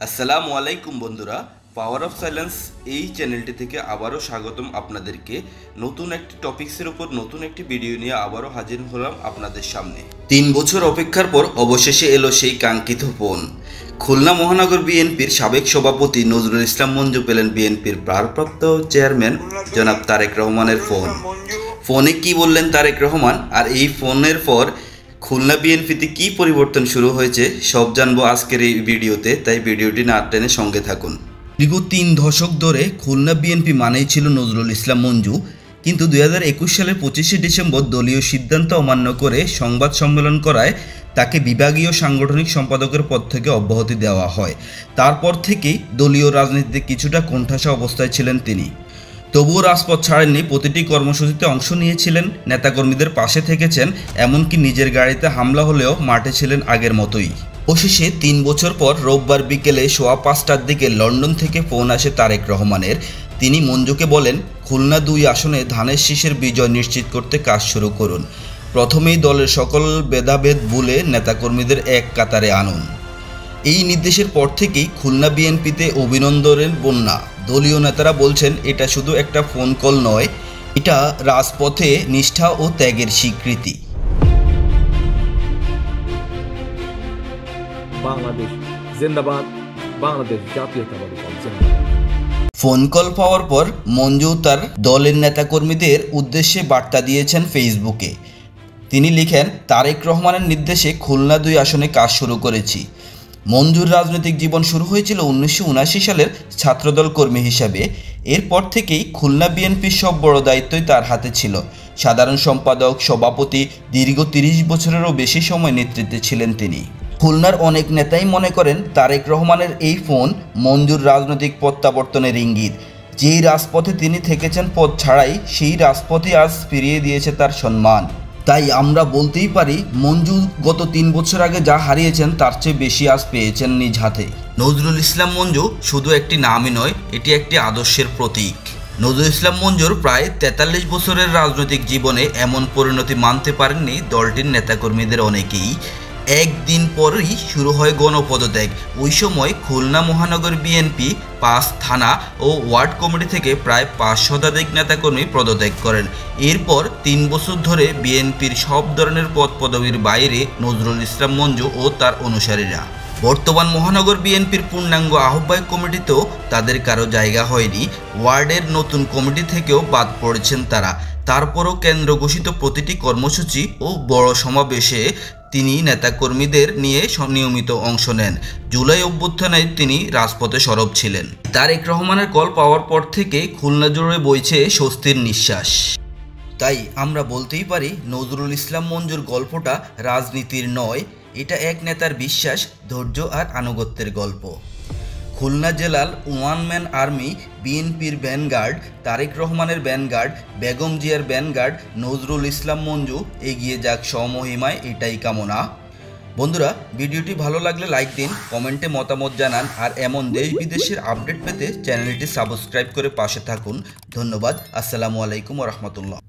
আসসালামু আলাইকুম বন্ধুরা, পাওয়ার অফ সাইলেন্স এই চ্যানেলটি থেকে আবারও স্বাগতম আপনাদেরকে। নতুন একটি টপিক্সের উপর নতুন একটি ভিডিও নিয়ে আবারও হাজির হলাম আপনাদের সামনে। 3 বছর অপেক্ষার পর অবশেষে এলো সেই কাঙ্ক্ষিত ফোন। খুলনা মহানগর বিএনপির সাবেক সভাপতি নজরুল ইসলাম মঞ্জু পেলেন বিএনপির ভারপ্রাপ্ত চেয়ারম্যান জনাব তারেক রহমানের ফোন। ফোনে কি বললেন তারেক রহমান, আর এই ফোনের পর খুলনা বিএনপিতে কি পরিবর্তন শুরু হয়েছে সব জানবো আজকের এই ভিডিওতে, তাই ভিডিওটি না টেনে সঙ্গে থাকুন। দীর্ঘ 3 দশক ধরে খুলনা বিএনপি মানেই ছিল নজরুল ইসলাম মঞ্জু, কিন্তু 2021 সালের 25শে ডিসেম্বর দলীয় সিদ্ধান্ত অমান্য করে সংবাদ সম্মেলন করায় তাকে বিভাগীয় সাংগঠনিক সম্পাদকের পদ থেকে অব্যাহতি দেওয়া হয়। তারপর থেকেই দলীয় রাজনীতিতে কিছুটা কোণঠাসা অবস্থায় ছিলেন তিনি। তবুও রাজপথ ছাড়েননি, প্রতিটি কর্মসূচিতে অংশ নিয়েছিলেন, নেতাকর্মীদের পাশে থেকেছেন, এমনকি নিজের গাড়িতে হামলা হলেও মাঠে ছিলেন আগের মতোই। অবশেষে 3 বছর পর রোববার বিকেলে 5:15টার দিকে লন্ডন থেকে ফোন আসে তারেক রহমানের। তিনি মঞ্জুকে বলেন, খুলনা 2 আসনে ধানের শীষের বিজয় নিশ্চিত করতে কাজ শুরু করুন। প্রথমেই দলের সকল ভেদাভেদ ভুলে নেতাকর্মীদের এক কাতারে আনুন। এই নির্দেশের পর থেকেই খুলনা বিএনপিতে অভিনন্দনের বন্যা। দলীয় নেতারা বলছেন, এটা শুধু একটা ফোন কল নয়, এটা রাজপথে নিষ্ঠা ও ত্যাগের স্বীকৃতি। বাংলাদেশ জিন্দাবাদ, বাংলাদেশ জাতীয়তাবাদী দল জিন্দাবাদ। ফোন কল পাওয়ার পর মঞ্জু তার দলের নেতাকর্মীদের উদ্দেশ্যে বার্তা দিয়েছেন ফেসবুকে। তিনি লিখেন, তারেক রহমানের নির্দেশে খুলনা 2 আসনে কাজ শুরু করেছি। মঞ্জুর রাজনৈতিক জীবন শুরু হয়েছিল 1979 সালের ছাত্রদল কর্মী হিসাবে। এরপর থেকেই খুলনা বিএনপির সব বড় দায়িত্বই তার হাতে ছিল। সাধারণ সম্পাদক, সভাপতি, দীর্ঘ 30 বছরেরও বেশি সময় নেতৃত্বে ছিলেন তিনি। খুলনার অনেক নেতাই মনে করেন তারেক রহমানের এই ফোন মঞ্জুর রাজনৈতিক প্রত্যাবর্তনের ইঙ্গিত। যেই রাজপথে তিনি থেকেছেন পদ ছাড়াই, সেই রাজপথই আজ ফিরিয়ে দিয়েছে তার সম্মান। তাই আমরা বলতেই পারি, মঞ্জু গত 3 বছর আগে যা হারিয়েছেন তার চেয়ে বেশি আজ পেয়েছেন নিজ হাতে। নজরুল ইসলাম মঞ্জু শুধু একটি নামই নয়, এটি একটি আদর্শের প্রতীক। নজরুল ইসলাম মঞ্জুর প্রায় 43 বছরের রাজনৈতিক জীবনে এমন পরিণতি মানতে পারেননি দলটির নেতাকর্মীদের অনেকেই। একদিন পরই শুরু হয় গণপদত্যাগ। ওই সময় খুলনা মহানগর বিএনপি 5 থানা ও ওয়ার্ড কমিটি থেকে প্রায় 5 শতাধিক নেতাকর্মী পদত্যাগ করেন। এরপর 3 বছর ধরে বিএনপির সব ধরনের পদ পদবীর বাইরে নজরুল ইসলাম মঞ্জু ও তার অনুসারীরা। বর্তমান মহানগর বিএনপির পূর্ণাঙ্গ আহ্বায়ক কমিটিতেও তাদের কারো জায়গা হয়নি। ওয়ার্ডের নতুন কমিটি থেকেও বাদ পড়েছেন তারা। তারপরও কেন্দ্র ঘোষিত প্রতিটি কর্মসূচি ও বড় সমাবেশে তিনি নেতাকর্মীদের নিয়ে নিয়মিত অংশ নেন। জুলাই অভ্যুত্থানে তিনি রাজপথে সরব ছিলেন। তারেক রহমানের কল পাওয়ার পর থেকে খুলনা জুড়ে বইছে স্বস্তির নিঃশ্বাস। তাই আমরা বলতেই পারি, নজরুল ইসলাম মঞ্জুর গল্পটা রাজনীতির নয়, এটা এক নেতার বিশ্বাস, ধৈর্য আর আনুগত্যের গল্প। খুলনা জেলার 1 ম্যান আর্মি, বিএনপির ভ্যানগার্ড, তারেক রহমানের ভ্যানগার্ড, বেগম জিয়ার ভ্যানগার্ড নজরুল ইসলাম মঞ্জু এগিয়ে যাক স্বমহিমায়, এটাই কামনা। বন্ধুরা, ভিডিওটি ভালো লাগলে লাইক দিন, কমেন্টে মতামত জানান, আর এমন দেশ বিদেশের আপডেট পেতে চ্যানেলটি সাবস্ক্রাইব করে পাশে থাকুন। ধন্যবাদ। আসসালামু আলাইকুম ওয়া রাহমাতুল্লাহ।